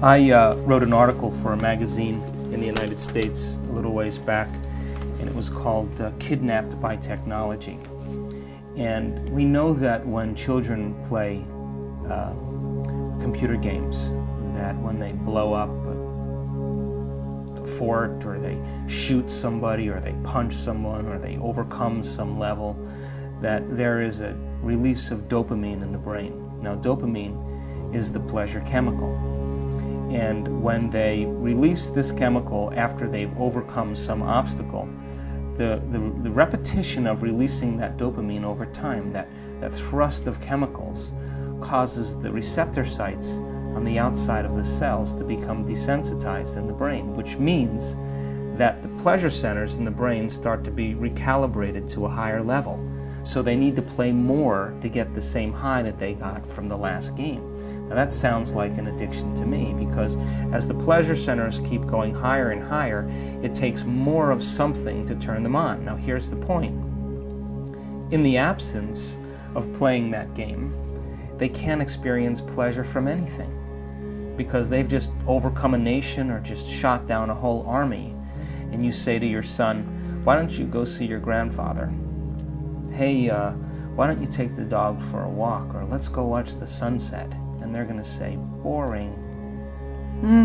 I wrote an article for a magazine in the United States a little ways back, and it was called Kidnapped by Technology. And we know that when children play computer games, that when they blow up the fort, or they shoot somebody, or they punch someone, or they overcome some level, that there is a release of dopamine in the brain. Now, dopamine is the pleasure chemical. And when they release this chemical after they've overcome some obstacle, the repetition of releasing that dopamine over time, that thrust of chemicals, causes the receptor sites on the outside of the cells to become desensitized in the brain, which means that the pleasure centers in the brain start to be recalibrated to a higher level. So they need to play more to get the same high that they got from the last game. Now that sounds like an addiction to me, because as the pleasure centers keep going higher and higher, it takes more of something to turn them on. Now here's the point. In the absence of playing that game, they can't experience pleasure from anything, because they've just overcome a nation or just shot down a whole army. And you say to your son, why don't you go see your grandfather? Hey, why don't you take the dog for a walk, or let's go watch the sunset? And they're going to say, boring,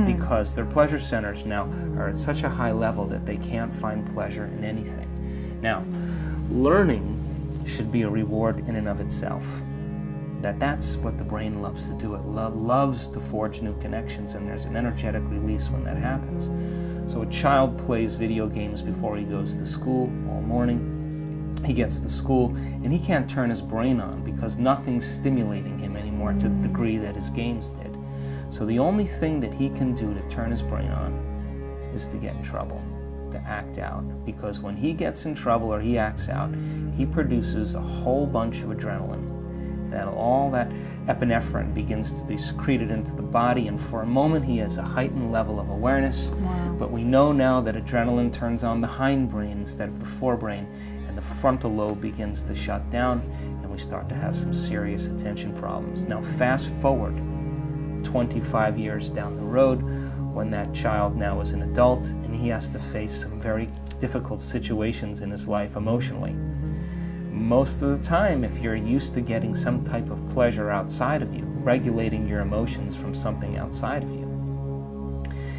because their pleasure centers now are at such a high level that they can't find pleasure in anything. Now, learning should be a reward in and of itself. That's what the brain loves to do. It loves to forge new connections, and there's an energetic release when that happens. So a child plays video games before he goes to school all morning. He gets to school and he can't turn his brain on because nothing's stimulating him anymore to the degree that his games did. So the only thing that he can do to turn his brain on is to get in trouble, to act out. Because when he gets in trouble or he acts out, he produces a whole bunch of adrenaline. And all that epinephrine begins to be secreted into the body, and for a moment he has a heightened level of awareness. Wow. But we know now that adrenaline turns on the hindbrain instead of the forebrain, and the frontal lobe begins to shut down, and we start to have some serious attention problems. Now fast forward 25 years down the road, when that child now is an adult and he has to face some very difficult situations in his life emotionally. Most of the time, if you're used to getting some type of pleasure outside of you, regulating your emotions from something outside of you,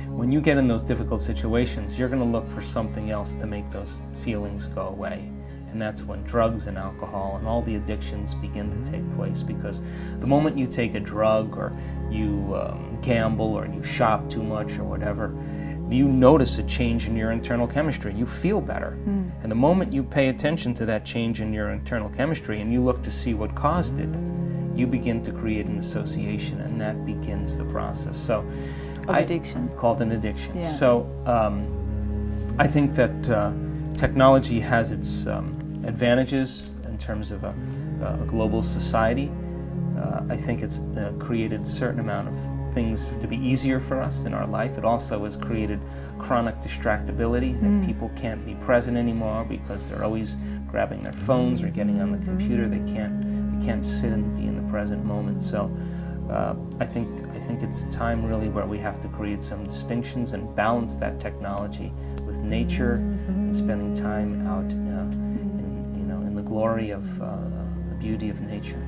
when you get in those difficult situations, you're going to look for something else to make those feelings go away. And that's when drugs and alcohol and all the addictions begin to take place, because the moment you take a drug, or you gamble, or you shop too much or whatever, you notice a change in your internal chemistry. You feel better. And the moment you pay attention to that change in your internal chemistry and you look to see what caused it, you begin to create an association, and that begins the process. So, addiction. Called an addiction. Yeah. So I think that technology has its advantages in terms of a global society. I think it's created a certain amount of things to be easier for us in our life. It also has created chronic distractibility, that people can't be present anymore because they're always grabbing their phones or getting on the computer. They can't sit and be in the present moment. So I think it's a time really where we have to create some distinctions and balance that technology with nature and spending time out in the glory of the beauty of nature.